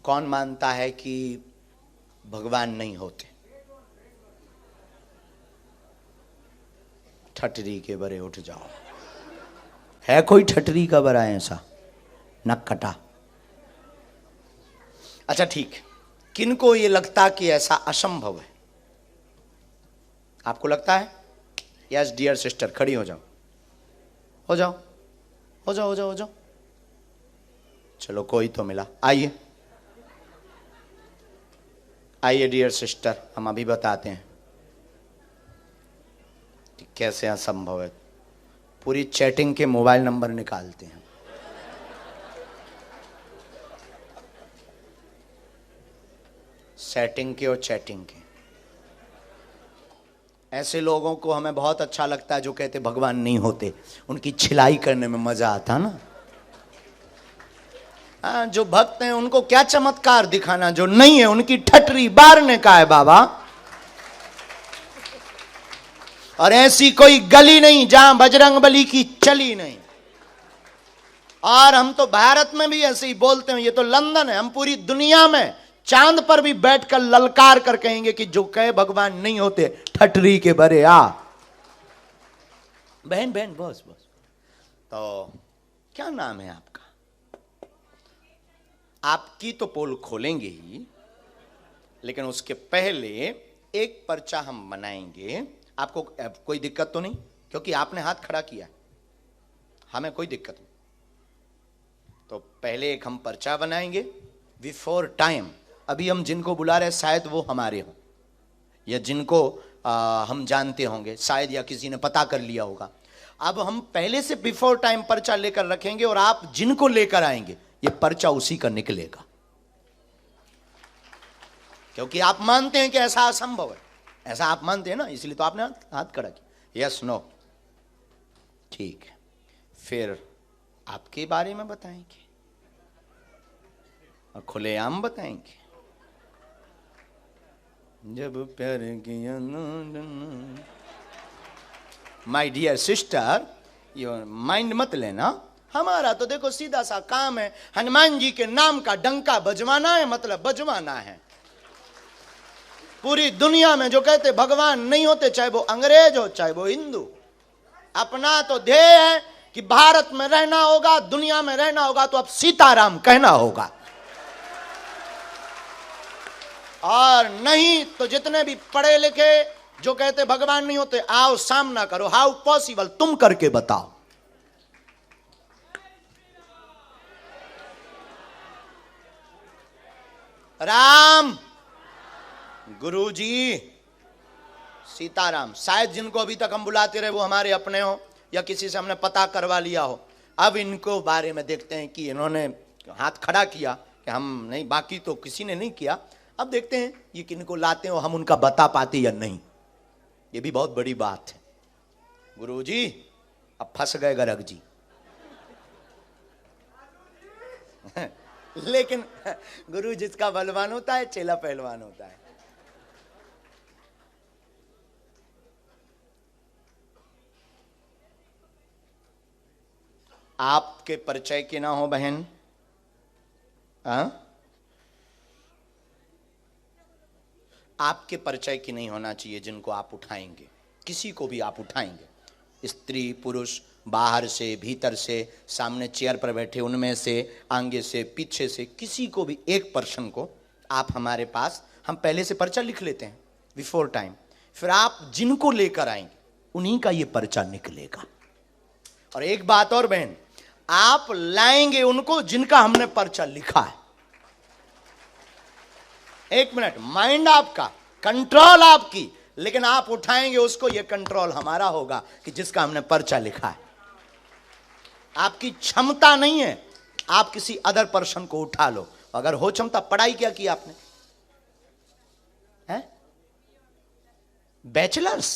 कौन मानता है कि भगवान नहीं होते? ठटरी के बरे उठ जाओ। है कोई ठटरी का बरा ऐसा? नक कटा। अच्छा ठीक, किनको ये लगता कि ऐसा असंभव है? आपको लगता है? यस डियर सिस्टर, खड़ी हो जाओ, हो जाओ, हो जाओ, हो जाओ, हो जाओ। चलो कोई तो मिला। आइए आइए डियर सिस्टर, हम अभी बताते हैं कि कैसे असंभव है। पूरी चैटिंग के मोबाइल नंबर निकालते हैं। सेटिंग के और चैटिंग के। ऐसे लोगों को हमें बहुत अच्छा लगता है जो कहते भगवान नहीं होते। उनकी छिलाई करने में मजा आता ना। जो भक्त हैं उनको क्या चमत्कार दिखाना, जो नहीं है उनकी ठटरी बारने का है बाबा। और ऐसी कोई गली नहीं जहां बजरंगबली की चली नहीं। और हम तो भारत में भी ऐसे ही बोलते हैं, ये तो लंदन है, हम पूरी दुनिया में चांद पर भी बैठकर ललकार कर कहेंगे कि जो कहे भगवान नहीं होते ठटरी के बरे आ। बहन बहन बस बस। तो क्या नाम है आपका? आपकी तो पोल खोलेंगे ही, लेकिन उसके पहले एक पर्चा हम बनाएंगे। आपको कोई दिक्कत तो नहीं? क्योंकि आपने हाथ खड़ा किया, हमें कोई दिक्कत नहीं। तो पहले एक हम पर्चा बनाएंगे बिफोर टाइम। अभी हम जिनको बुला रहे हैं शायद वो हमारे हों, या जिनको हम जानते होंगे शायद, या किसी ने पता कर लिया होगा। अब हम पहले से बिफोर टाइम पर्चा लेकर रखेंगे और आप जिनको लेकर आएंगे ये पर्चा उसी का निकलेगा। क्योंकि आप मानते हैं कि ऐसा असंभव है, ऐसा आप मानते हैं ना, इसलिए तो आपने हाथ खड़ा किया। यस नो, ठीक है। फिर आपके बारे में बताएंगे और खुलेआम बताएंगे। जब प्यार किया माय डियर सिस्टर, ये माइंड मत लेना। हमारा तो देखो सीधा सा काम है, हनुमान जी के नाम का डंका बजवाना है, मतलब बजवाना है। पूरी दुनिया में जो कहते भगवान नहीं होते, चाहे वो अंग्रेज हो चाहे वो हिंदू, अपना तो ध्येय है कि भारत में रहना होगा, दुनिया में रहना होगा तो अब सीताराम कहना होगा। और नहीं तो जितने भी पढ़े लिखे जो कहते भगवान नहीं होते, आओ सामना करो। हाउ पॉसिबल, तुम करके बताओ। राम, गुरुजी, सीताराम। शायद जिनको अभी तक हम बुलाते रहे वो हमारे अपने हो, या किसी से हमने पता करवा लिया हो। अब इनको बारे में देखते हैं कि इन्होंने हाथ खड़ा किया कि हम नहीं, बाकी तो किसी ने नहीं किया। अब देखते हैं ये किनको लाते हो, हम उनका बता पाते या नहीं, ये भी बहुत बड़ी बात है। गुरुजी अब फंस गए गर्ग जी। लेकिन गुरु जिसका बलवान होता है चेला पहलवान होता है। आपके परिचय के ना हो बहन, आपके परिचय की नहीं होना चाहिए जिनको आप उठाएंगे। किसी को भी आप उठाएंगे, स्त्री पुरुष, बाहर से भीतर से, सामने चेयर पर बैठे उनमें से, आगे से पीछे से, किसी को भी एक पर्सन को आप हमारे पास, हम पहले से पर्चा लिख लेते हैं बिफोर टाइम। फिर आप जिनको लेकर आएंगे उन्हीं का ये पर्चा निकलेगा। और एक बात और बहन, आप लाएंगे उनको जिनका हमने पर्चा लिखा है। एक मिनट, माइंड आपका, कंट्रोल आपकी, लेकिन आप उठाएंगे उसको, यह कंट्रोल हमारा होगा कि जिसका हमने पर्चा लिखा है। आपकी क्षमता नहीं है, आप किसी अदर पर्सन को उठा लो अगर हो क्षमता। पढ़ाई क्या की आपने? है बैचलर्स,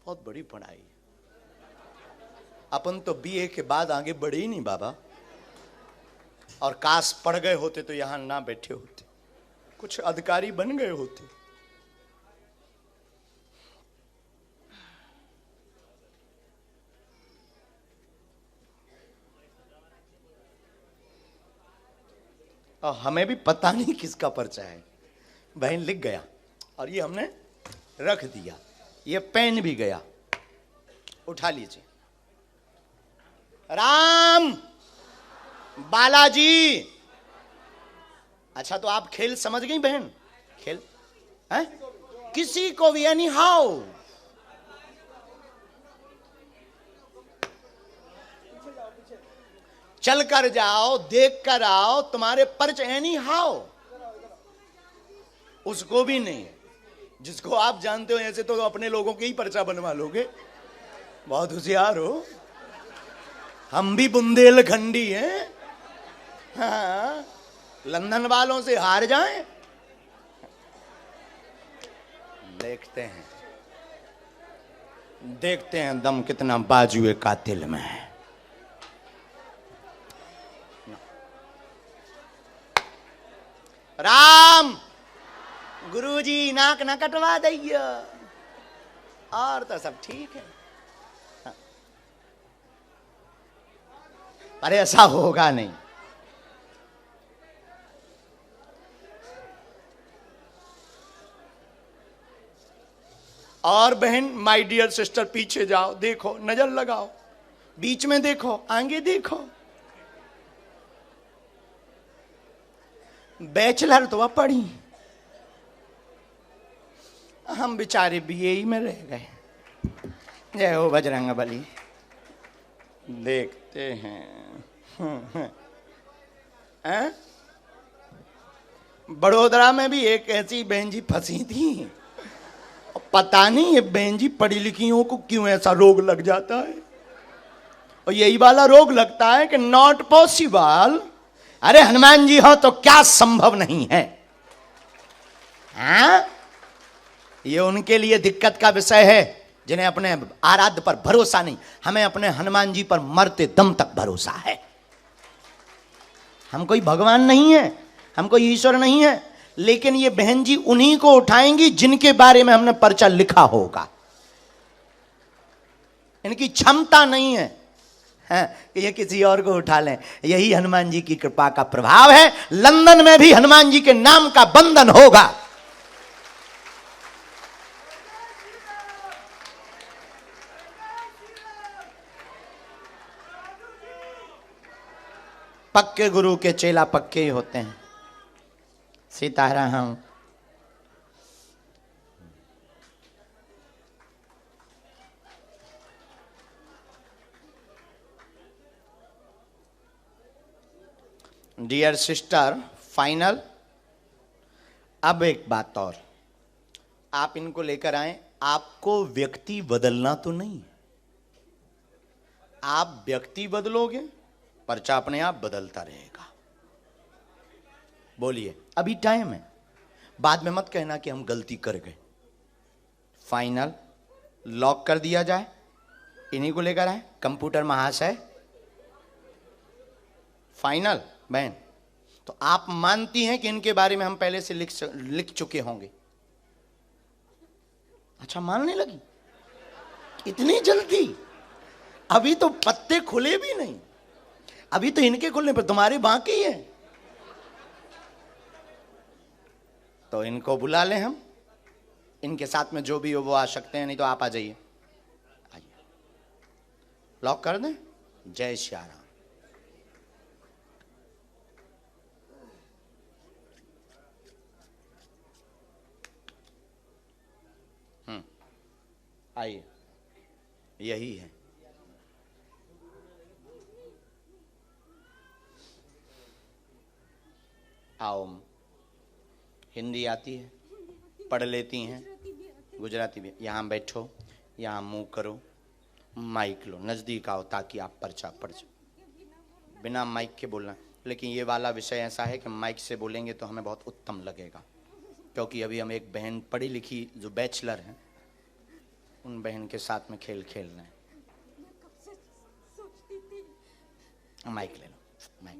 बहुत बड़ी पढ़ाई। अपन तो बीए के बाद आगे बढ़े ही नहीं बाबा। और काश पढ़ गए होते तो यहां ना बैठे होते, कुछ अधिकारी बन गए होते। और हमें भी पता नहीं किसका पर्चा है। बहन लिख गया और ये हमने रख दिया, ये पेन भी गया। उठा लीजिए। राम बालाजी। अच्छा तो आप खेल समझ गई बहन? खेल है किसी को भी एनी हाउ। चल कर जाओ, देख कर आओ, तुम्हारे पर्च एनी हाउ। उसको भी नहीं, जिसको आप जानते हो ऐसे तो अपने लोगों के ही पर्चा बनवा लोगे। बहुत होशियार हो। हम भी बुंदेलखंडी हैं। हाँ, लंदन वालों से हार जाएं। देखते हैं दम कितना बाजुए कातिल में है। राम गुरुजी नाक न कटवा दइए, और तो सब ठीक है। अरे ऐसा होगा नहीं। और बहन माय डियर सिस्टर पीछे जाओ, देखो, नजर लगाओ, बीच में देखो, आगे देखो। बैचलर तो अब पढ़ी, हम बेचारे बीए में रह गए। जय हो बजरंग बली। देखते हैं। बड़ोदरा में भी एक ऐसी बहन जी फंसी थी। पता नहीं ये बहन जी पढ़ी लिखियों को क्यों ऐसा रोग लग जाता है, और यही वाला रोग लगता है कि नॉट पॉसिबल। अरे हनुमान जी हो तो क्या संभव नहीं है? हाँ? ये उनके लिए दिक्कत का विषय है जिन्हें अपने आराध्य पर भरोसा नहीं। हमें अपने हनुमान जी पर मरते दम तक भरोसा है। हम कोई भगवान नहीं है, हम कोई ईश्वर नहीं है, लेकिन ये बहन जी उन्हीं को उठाएंगी जिनके बारे में हमने पर्चा लिखा होगा। इनकी क्षमता नहीं है कि ये किसी और को उठा लें। यही हनुमान जी की कृपा का प्रभाव है। लंदन में भी हनुमान जी के नाम का बंधन होगा। पक्के गुरु के चेला पक्के ही होते हैं। सीताराम। Dear sister, final. अब एक बात और, आप इनको लेकर आए, आपको व्यक्ति बदलना तो नहीं। आप व्यक्ति बदलोगे, पर्चा अपने आप बदलता रहेगा। बोलिए, अभी टाइम है, बाद में मत कहना कि हम गलती कर गए। फाइनल लॉक कर दिया जाए। इन्हीं को लेकर आए कंप्यूटर महाशय। फाइनल बहन, तो आप मानती हैं कि इनके बारे में हम पहले से लिख चुके होंगे? अच्छा, मानने लगी इतनी जल्दी? अभी तो पत्ते खुले भी नहीं, अभी तो इनके खुलने पर तुम्हारे बाकी है। तो इनको बुला लें हम, इनके साथ में जो भी हो वो आ सकते हैं, नहीं तो आप आ जाइए। आइए, लॉक कर दें। जय श्री राम। आइए, यही है। आओ, हिंदी आती है, पढ़ लेती हैं, गुजराती भी। यहाँ बैठो, यहाँ मुंह करो, माइक लो, नज़दीक आओ ताकि आप पर्चा पढ़ जाओ। बिना माइक के बोलना, लेकिन ये वाला विषय ऐसा है कि माइक से बोलेंगे तो हमें बहुत उत्तम लगेगा, क्योंकि अभी हम एक बहन पढ़ी लिखी जो बैचलर हैं, उन बहन के साथ में खेल खेलना है। माइक ले लो, माइक।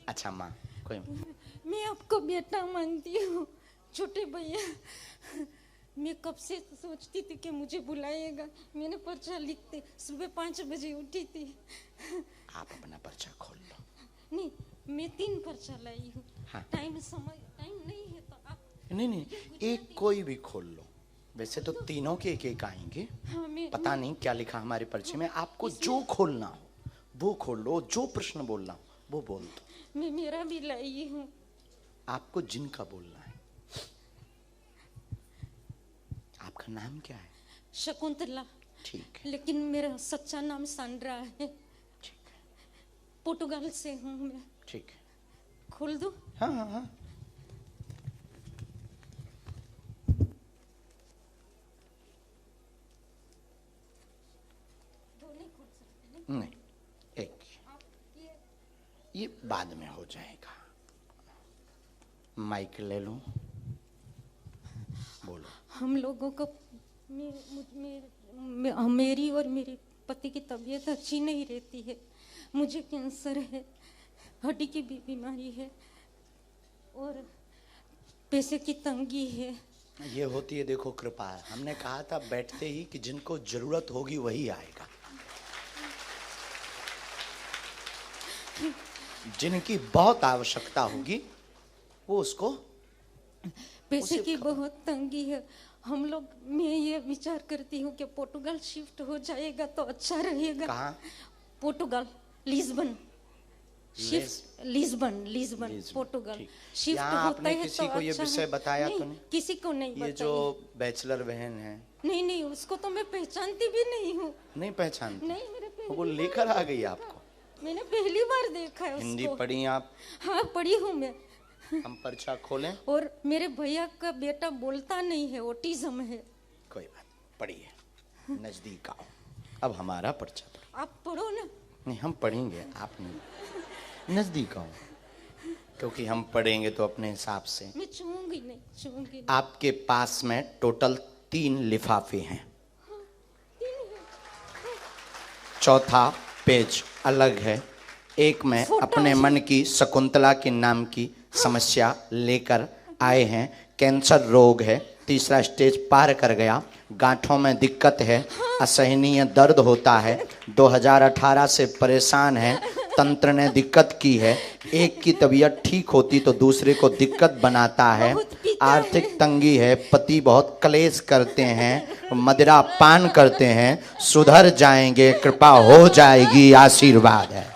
अच्छा माँ, कोई मैं आपको बेटा मानती हूँ छोटे भैया। मैं कब से सोचती थी कि मुझे बुलाएगा। मैंने पर्चा लिखते सुबह 5 बजे उठी थी। आप अपना पर्चा खोल लो। नहीं, मैं 3 पर्चा लाई हूँ। हाँ। टाइम नहीं है तो आप नहीं, एक कोई भी खोल लो। वैसे तो तीनों के एक एक आएंगे। हाँ, पता नहीं क्या लिखा हमारे पर्चे में। आपको जो खोलना हो वो खोल लो, जो प्रश्न बोलना हो वो बोल दो। मैं मेरा भी लाई हूँ। आपको जिनका बोलना है। आपका नाम क्या है? शकुंतला। ठीक है, लेकिन मेरा सच्चा नाम सांड्रा है। ठीक है, पोर्टुगाल से हूँ मैं। ठीक है। खोल दो। हाँ हाँ हाँ। दो नहीं खोल सकते नहीं, एक। आप। ये बाद में हो जाएगा। माइक ले लो, बोलो। हम लोगों को मेरी और मेरे पति की तबीयत अच्छी नहीं रहती है। मुझे कैंसर है, हड्डी की भी बीमारी है और पैसे की तंगी है। ये होती है, देखो कृपा है। हमने कहा था बैठते ही कि जिनको जरूरत होगी वही आएगा। जिनकी बहुत आवश्यकता होगी वो उसको। पैसे उसे की खबर। बहुत तंगी है। हम लोग, मैं ये विचार करती हूँ कि पोर्टुगाल शिफ्ट हो जाएगा तो अच्छा रहेगा। कहाँ? पोर्टुगाल, लिस्बन। लिस्बन लिस्बन, पोर्टुगाल ठीक। शिफ्ट यहाँ होता आपने है किसी तो को ये अच्छा विषय है। बताया नहीं, तो नहीं? किसी को नहीं ये बताया। जो बैचलर बहन है, नहीं, उसको तो मैं पहचानती भी नहीं हूँ। नहीं पहचानती? नहीं, मेरे पहली वो बार लेकर आ गई देखा। आपको? मैंने पहली बार देखा है हिंदी उसको। पढ़ी आप? हाँ, पढ़ी हूँ मैं। हम पर्चा खोलें? और मेरे भैया का बेटा बोलता नहीं है, ऑटिज्म है। कोई बात, पढ़िए। नजदीक आओ, अब हमारा पर्चा पढ़ो। आप पढ़ो ना। नहीं, हम पढ़ेंगे, आप नहीं। नजदीक आओ, क्योंकि हम पढ़ेंगे तो अपने हिसाब से। मैं छूंगी नहीं। आपके पास में टोटल 3 लिफाफे हैं। चौथा पेज अलग है। एक में फोटो अपने है। मन की शकुंतला के नाम की समस्या लेकर आए हैं। कैंसर रोग है, तीसरा स्टेज पार कर गया। गांठों में दिक्कत है, असहनीय दर्द होता है, 2018 से परेशान है, तंत्र ने दिक्कत की है। एक की तबीयत ठीक होती तो दूसरे को दिक्कत बनाता है। बहुत पीता आर्थिक है। तंगी है, पति बहुत क्लेश करते हैं, मदिरा पान करते हैं। सुधर जाएंगे, कृपा हो जाएगी, आशीर्वाद है।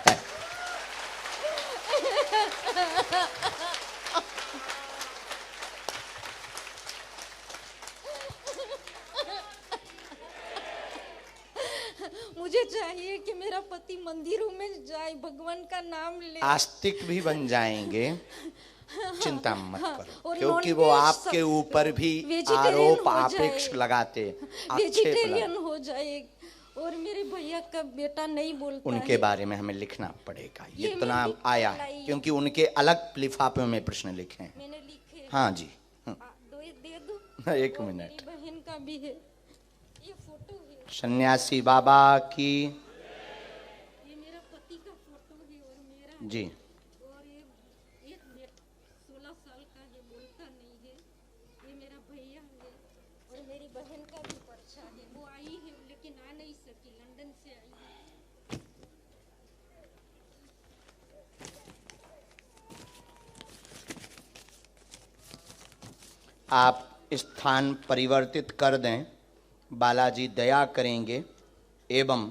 मुझे चाहिए कि मेरा पति मंदिरों में जाए, भगवान का नाम ले। आस्तिक भी बन जाएंगे, चिंता मत हाँ, करो, और क्योंकि वो नॉनवेज आपके सब ऊपर भी वेजिटेरियन आरोप हो आपेक्ष जाए। लगाते, आक्षेप वेजिटेरियन लगाते। हो जाए। और मेरे भैया का बेटा नहीं बोलता उनके है। बारे में हमें लिखना पड़ेगा, ये इतना मैं आया लाई है, हूँ। क्योंकि उनके अलग लिफाफे में प्रश्न लिखे हैं। मैंने लिखे। हाँ जी। दे दो। एक और मिनट। मेरी बहन का भी है। ये फोटो है। सन्यासी बाबा की ये मेरा पति का फोटो है और मेरा जी। और ये 16 साल का है, बोलता नहीं है। ये मेरा भैया है और मेरी बहन का भी पर्चा है। वो आई है लेकिन आ नहीं सकी, लंदन से आई है। आप स्थान परिवर्तित कर दें, बालाजी दया करेंगे एवं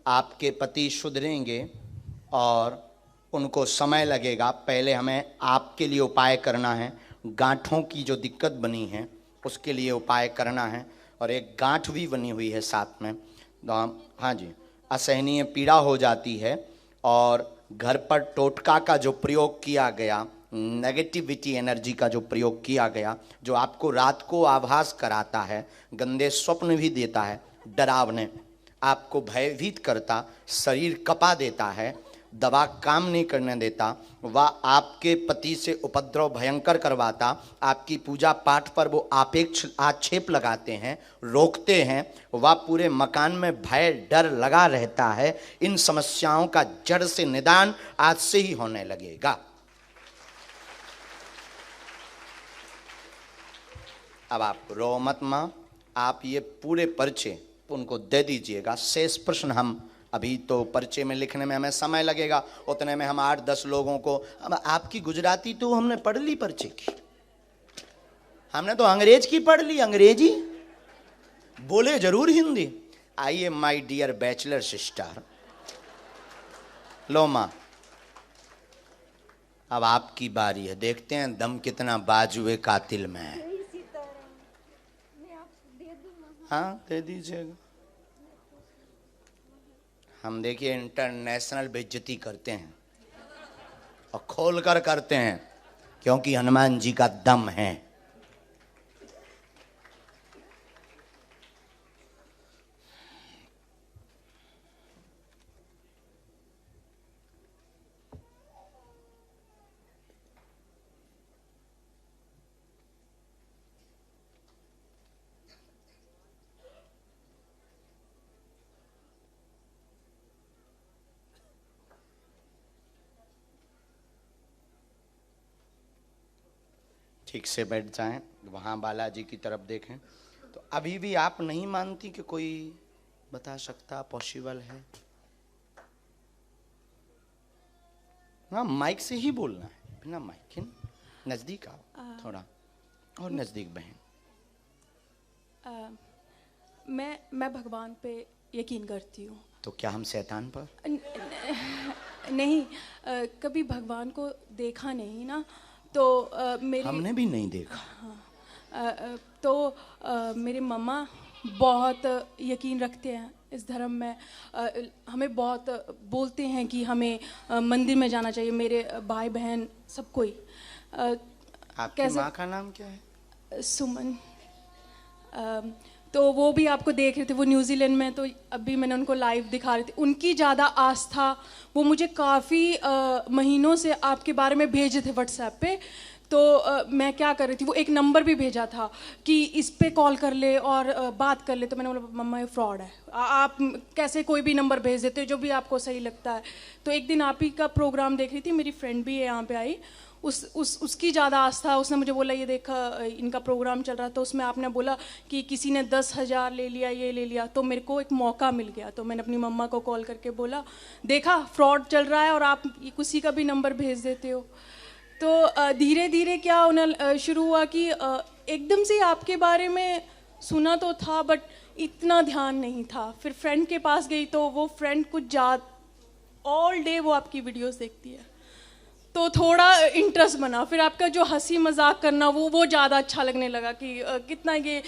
आपके पति सुधरेंगे और उनको समय लगेगा। पहले हमें आपके लिए उपाय करना है। गांठों की जो दिक्कत बनी है उसके लिए उपाय करना है, और एक गांठ भी बनी हुई है साथ में। हाँ जी, असहनीय पीड़ा हो जाती है और घर पर टोटका का जो प्रयोग किया गया, नेगेटिविटी एनर्जी का जो प्रयोग किया गया, जो आपको रात को आभास कराता है, गंदे स्वप्न भी देता है, डरावने, आपको भयभीत करता, शरीर कपा देता है, दवा काम नहीं करने देता, वह आपके पति से उपद्रव भयंकर करवाता, आपकी पूजा पाठ पर वो आपेक्ष आक्षेप लगाते हैं, रोकते हैं, वह पूरे मकान में भय डर लगा रहता है। इन समस्याओं का जड़ से निदान आज से ही होने लगेगा। अब आप रो मत मां, आप ये पूरे पर्चे उनको दे दीजिएगा। शेष प्रश्न हम अभी तो पर्चे में लिखने में हमें समय लगेगा, उतने में हम 8-10 लोगों को। अब आपकी गुजराती तो हमने पढ़ ली पर्चे की, हमने तो अंग्रेज की पढ़ ली, अंग्रेजी बोले जरूर हिंदी। आइए माय डियर बैचलर सिस्टर, लो माँ अब आपकी बारी है, देखते हैं दम कितना बाजुए कातिल में है। जय सीताराम। मैं आपको दे दूँ महाराज? हाँ दे दीजिएगा। हम देखिए इंटरनेशनल बेइज्जती करते हैं और खोल कर करते हैं, क्योंकि हनुमान जी का दम है। ठीक से बैठ जाएं, वहां बालाजी की तरफ देखें। तो अभी भी आप नहीं मानती कि कोई बता सकता पॉसिबल है? हाँ माइक से ही बोलना है, बिना माइक के। नजदीक आओ थोड़ा और नजदीक बहन। मैं भगवान पे यकीन करती हूँ। तो क्या हम शैतान पर? नहीं, कभी भगवान को देखा नहीं ना, तो मेरे हमने भी नहीं देखा। तो मेरे मम्मा बहुत यकीन रखते हैं इस धर्म में। हमें बहुत बोलते हैं कि हमें मंदिर में जाना चाहिए, मेरे भाई बहन सब कोई। आपकी माँ का नाम क्या है? सुमन। तो वो भी आपको देख रहे थे, वो न्यूजीलैंड में, तो अभी मैंने उनको लाइव दिखा रही थी। उनकी ज़्यादा आस्था, वो मुझे काफ़ी महीनों से आपके बारे में भेजे थे व्हाट्सएप पे। तो मैं क्या कर रही थी, वो एक नंबर भी भेजा था कि इस पे कॉल कर ले और बात कर ले। तो मैंने बोला मम्मा ये फ्रॉड है, आप कैसे कोई भी नंबर भेज देते हो जो भी आपको सही लगता है। तो एक दिन आप ही का प्रोग्राम देख रही थी, मेरी फ्रेंड भी है यहाँ पे आई, उसकी ज़्यादा आस्था। उसने मुझे बोला ये देखा इनका प्रोग्राम चल रहा, तो उसमें आपने बोला कि किसी ने 10,000 ले लिया, ये ले लिया। तो मेरे को एक मौका मिल गया, तो मैंने अपनी मम्मा को कॉल करके बोला देखा फ्रॉड चल रहा है और आप किसी का भी नंबर भेज देते हो। तो धीरे धीरे क्या उन्हें शुरू हुआ कि एकदम से आपके बारे में सुना तो था बट इतना ध्यान नहीं था। फिर फ्रेंड के पास गई तो वो फ्रेंड कुछ ज़्यादा ऑल डे वो आपकी वीडियोस देखती है, तो थोड़ा इंटरेस्ट बना। फिर आपका जो हंसी मजाक करना वो ज़्यादा अच्छा लगने लगा कि कितना ये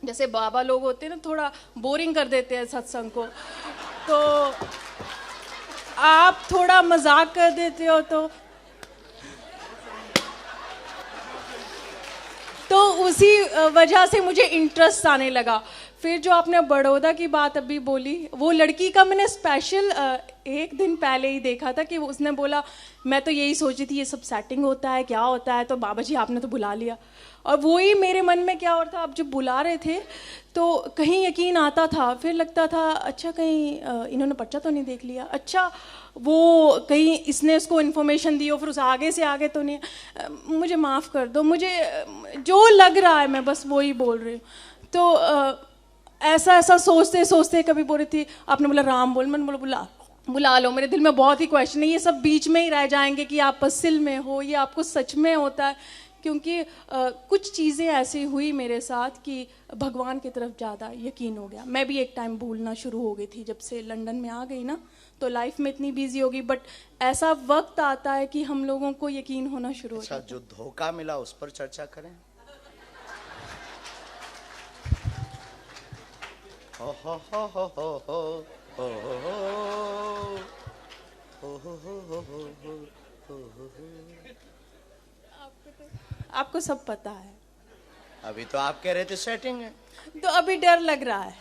जैसे बाबा लोग होते हैं ना, थोड़ा बोरिंग कर देते हैं सत्संग को, तो आप थोड़ा मजाक कर देते हो तो उसी वजह से मुझे इंटरेस्ट आने लगा। फिर जो आपने बड़ौदा की बात अभी बोली, वो लड़की का मैंने स्पेशल एक दिन पहले ही देखा था कि उसने बोला मैं तो यही सोची थी ये सब सेटिंग होता है, क्या होता है, तो बाबा जी आपने तो बुला लिया। और वही मेरे मन में क्या हो रहा था, आप जब बुला रहे थे तो कहीं यकीन आता था, फिर लगता था अच्छा कहीं इन्होंने पर्चा तो नहीं देख लिया, अच्छा वो कहीं इसने उसको इन्फॉर्मेशन दी हो, फिर उस आगे से आगे तो नहीं। मुझे माफ़ कर दो, मुझे जो लग रहा है मैं बस वही बोल रही हूँ। तो ऐसा सोचते सोचते कभी बोल रही थी, आपने बोला राम बोल, मैंने बोला बुला लो। मेरे दिल में बहुत ही क्वेश्चन है, ये सब बीच में ही रह जाएंगे कि आप पसिल में हो, ये आपको सच में होता है, क्योंकि कुछ चीज़ें ऐसी हुई मेरे साथ कि भगवान की तरफ ज़्यादा यकीन हो गया। मैं भी एक टाइम भूलना शुरू हो गई थी, जब से लंदन में आ गई ना तो लाइफ में इतनी बिजी होगी, बट ऐसा वक्त आता है कि हम लोगों को यकीन होना शुरू हो जाता है। जो धोखा मिला उस पर चर्चा करें। हो हो हो हो हो हो हो हो हो। आपको सब पता है। अभी तो आप कह रहे थे सेटिंग है, तो अभी डर लग रहा है।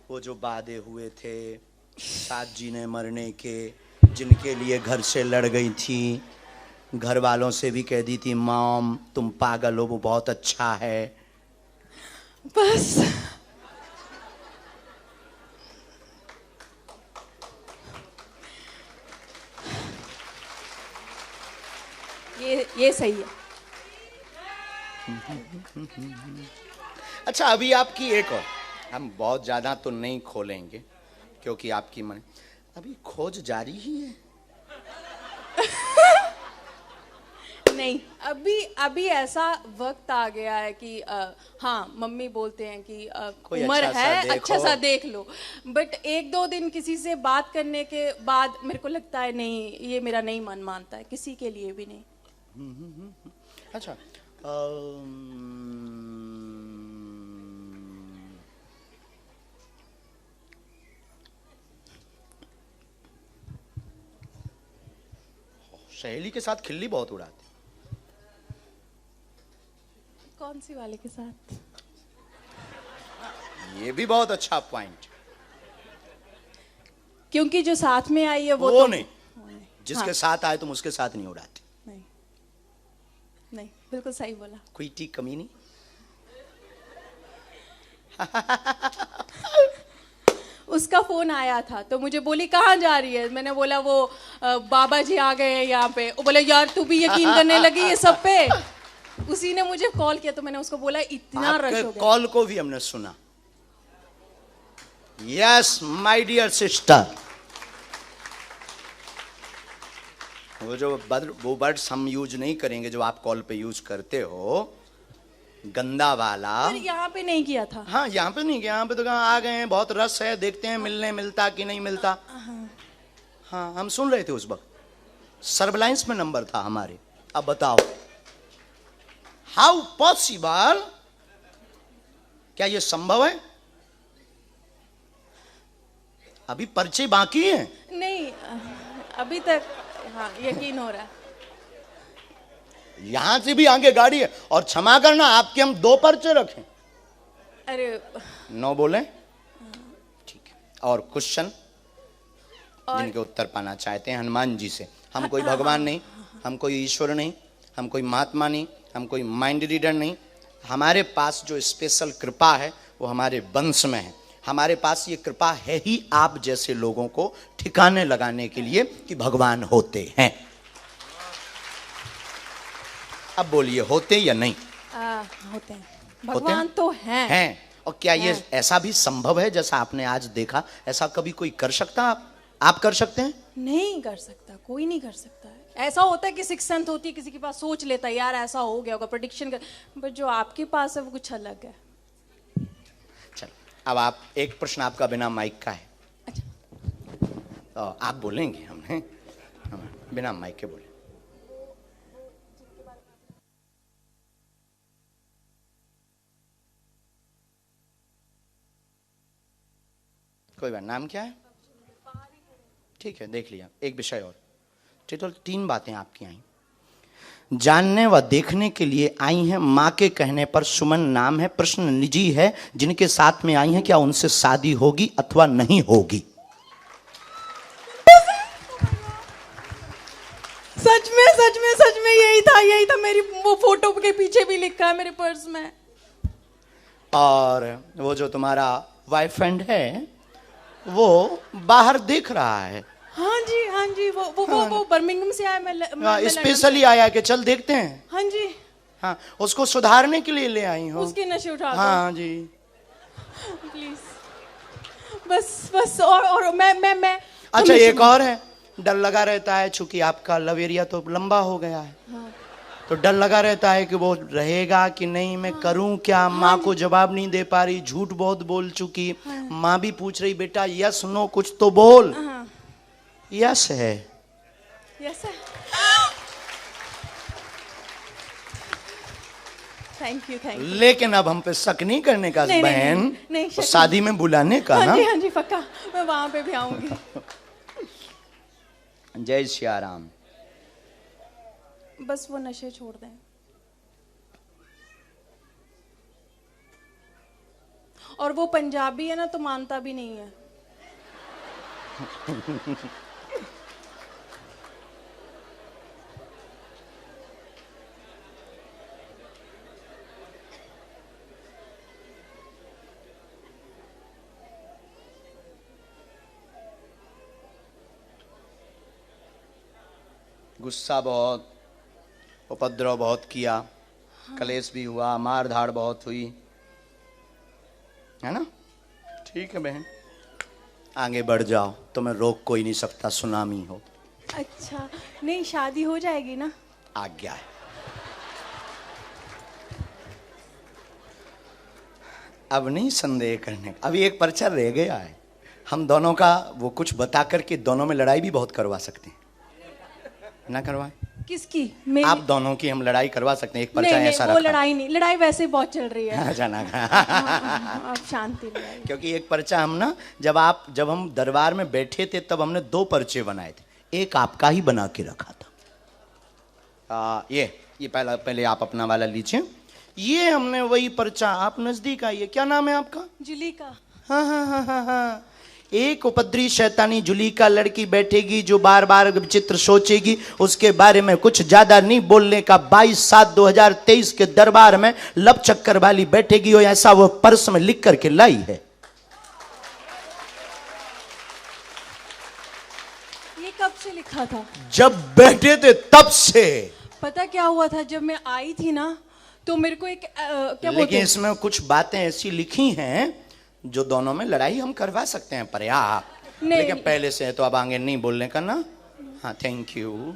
वो जो वादे हुए थे साथ जीने मरने के, जिनके लिए घर से लड़ गई थी, घर वालों से भी कह दी थी मॉम तुम पागल हो, वो बहुत अच्छा है, बस ये सही है। अच्छा अभी आपकी एक और हम बहुत ज्यादा तो नहीं खोलेंगे क्योंकि आपकी मन अभी खोज जारी ही है। नहीं, अभी ऐसा वक्त आ गया है कि हाँ, मम्मी बोलते हैं कि कोई उम्र अच्छा सा है, देखो। अच्छा सा देख लो। बट एक दो दिन किसी से बात करने के बाद मेरे को लगता है नहीं, ये मेरा नहीं मन मानता है, किसी के लिए भी नहीं। अच्छा, सहेली के साथ खिल्ली बहुत उड़ाते। कौन सी वाले के साथ? ये भी बहुत अच्छा पॉइंट। क्योंकि जो साथ में आई है वो तो नहीं, जिसके हाँ। साथ आए तुम उसके साथ नहीं उड़ाते। नहीं, नहीं, बिल्कुल सही बोला। कोई टी कमी नहीं। उसका फोन आया था तो मुझे बोली कहाँ जा रही है। मैंने बोला वो बाबा जी आ गए हैं यहाँ पे। वो बोले यार तू भी यकीन करने लगी ये सब पे। उसी ने मुझे कॉल किया तो मैंने उसको बोला इतना रश हो गया। कॉल को भी हमने सुना। यस माय डियर सिस्टर, वो वर्ड्स हम यूज नहीं करेंगे जो आप कॉल पे यूज करते हो, गंदा वाला। पर यहाँ पे नहीं किया था। हाँ, यहाँ पे नहीं, यहाँ पे तो कहाँ आ गए हैं, बहुत रस है, देखते हैं मिलने मिलता कि नहीं मिलता। हाँ, हम सुन रहे थे उस वक्त, सर्विलांस में नंबर था हमारे। अब बताओ हाउ पॉसिबल, क्या ये संभव है? अभी पर्चे बाकी हैं। नहीं, अभी तक हाँ यकीन हो रहा है। यहां से भी आगे गाड़ी है। और क्षमा करना, आपके हम 2 पर्चे रखें। अरे 9 बोले, ठीक है। और क्वेश्चन जिनके उत्तर पाना चाहते हैं हनुमान जी से। हम कोई भगवान नहीं, हम कोई ईश्वर नहीं, हम कोई महात्मा नहीं, हम कोई माइंड रीडर नहीं। हमारे पास जो स्पेशल कृपा है वो हमारे वंश में है। हमारे पास ये कृपा है ही आप जैसे लोगों को ठिकाने लगाने के लिए कि भगवान होते हैं। अब बोलिए, होते या नहीं? होते हैं, भगवान तो हैं। और क्या ये ऐसा भी संभव है जैसा आपने आज देखा? ऐसा कभी कोई कर सकता? आप कर सकते हैं? नहीं कर सकता, कोई नहीं कर सकता है। ऐसा होता है कि सिक्स सेंथ होती है, किसी के पास सोच लेता है यार ऐसा हो गया होगा, प्रेडिक्शन कर। बट जो आपके पास है वो कुछ अलग है। चलो, अब आप एक प्रश्न आपका बिना माइक का है। अच्छा, तो आप बोलेंगे, हमने बिना माइक के बोले। कोई बात, नाम क्या है? ठीक है, देख लिया। एक विषय और, टोटल 3 बातें आपकी आई। जानने व देखने के लिए आई हैं, माँ के कहने पर सुमन नाम है। प्रश्न निजी है, जिनके साथ में आई हैं क्या उनसे शादी होगी अथवा नहीं होगी? सच में यही था। मेरी वो फोटो के पीछे भी लिखा है मेरे पर्स में। और वो जो तुम्हारा बॉयफ्रेंड है वो बाहर देख रहा है। हाँ जी, वो बर्मिंघम से आया। मैं स्पेशली आया कि चल देखते हैं। हाँ जी, हाँ, उसको सुधारने के लिए ले आई हो। उसके नशे उठा दो। हाँ जी, प्लीज, बस और मैं अच्छा एक और है, डर लगा रहता है चूंकि आपका लव एरिया तो लंबा हो गया है। हाँ। तो डर लगा रहता है कि वो रहेगा कि नहीं, मैं करूं क्या? माँ को जवाब नहीं दे पा रही, झूठ बहुत बोल चुकी। माँ भी पूछ रही बेटा यस नो कुछ तो बोल। यस है। यस है। Thank you. लेकिन अब हम पे शक नहीं करने का बहन, नहीं, तो शादी में बुलाने का ना। हाँ जी पक्का, मैं वहां पे भी आऊंगी। जय सिया राम। बस वो नशे छोड़ दें। और वो पंजाबी है ना तो मानता भी नहीं है। गुस्सा बहुत, उपद्रव बहुत किया। हाँ। कलेश भी हुआ, मार धाड़ बहुत हुई, है ना? ठीक है बहन, आगे बढ़ जाओ, तुम्हें रोक कोई नहीं सकता, सुनामी हो। अच्छा, नहीं शादी हो जाएगी ना? आज्ञा है। अब नहीं संदेह करने का, अभी एक पर्चा रह गया है, हम दोनों का वो कुछ बता करके दोनों में लड़ाई भी बहुत करवा सकते हैं, ना करवाएं? किसकी? आप दोनों की हम लड़ाई करवा सकते हैं, एक पर्चा नहीं, ऐसा नहीं, वो रखा। लड़ाई नहीं, लड़ाई वैसे ही बहुत चल रही है। जाना आप शांति ले आइए। क्योंकि एक पर्चा हम ना, जब हम दरबार में बैठे थे तब हमने 2 पर्चे बनाए थे, एक आपका ही बना के रखा था। ये पहले आप अपना वाला लीजिए। ये हमने वही पर्चा, आप नजदीक आइए, क्या नाम है आपका? जुलीका। हाँ हाँ हाँ हाँ हाँ। एक उपद्री शैतानी जुलीका लड़की बैठेगी जो बार बार विचित्र सोचेगी, उसके बारे में कुछ ज्यादा नहीं बोलने का। 22/7/2023 के दरबार में लब चक्कर वाली बैठेगी, और ऐसा वो पर्स में लिख करके लाई है। ये कब से लिखा था? जब बैठे थे तब से। पता क्या हुआ था, जब मैं आई थी ना तो मेरे को एक क्या बोलते लेकिन हैं, इसमें कुछ बातें ऐसी लिखी हैं जो दोनों में लड़ाई हम करवा सकते हैं पर्याप्त। नहीं। लेकिन पहले से तो अब आगे नहीं बोलने का ना। हाँ, थैंक यू।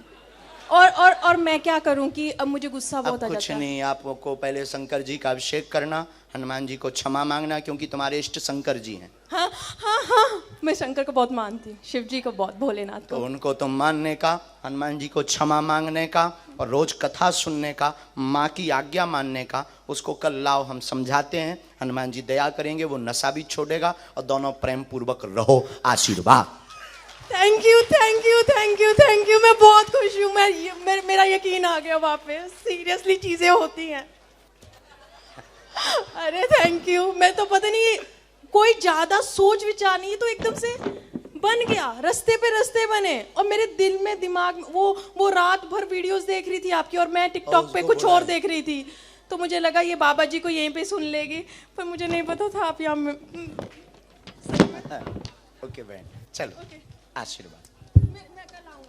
और मैं क्या करूं कि अब मुझे गुस्सा अब बहुत आ कुछ जाता है। नहीं, आपको पहले शंकर जी का अभिषेक करना, हनुमान जी को क्षमा मांगना, क्योंकि तुम्हारे इष्ट शंकर जी हैं। हाँ हाँ हाँ, मैं शंकर को बहुत मानती हूँ, शिव जी को बहुत, भोलेनाथ तो को। उनको तुम मानने का, हनुमान जी को क्षमा मांगने का, और रोज कथा सुनने का, माँ की आज्ञा मानने का। उसको कल लाओ, हम समझाते हैं, हनुमान जी दया करेंगे, वो नशा भी छोड़ेगा, और दोनों प्रेम पूर्वक रहो। आशीर्वाद। Thank you thank you thank you thank you, मैं बहुत खुश हूँ। मेरा यकीन आ गया वापस, सीरियसली चीजें होती हैं। अरे थैंक यू, मैं तो पता नहीं, कोई ज्यादा सोच विचार नहीं, तो एकदम से बन गया, रास्ते पे रास्ते बने। और मेरे दिल में, दिमाग में, वो रात भर वीडियोस देख रही थी आपकी, और मैं टिकटॉक पे कुछ और देख रही थी, तो मुझे लगा ये बाबा जी को यहीं पे सुन लेगी, पर मुझे नहीं पता था आप यहाँ में। ओके बहन, चलो। आशीर्वाद। मैं कल आऊँ।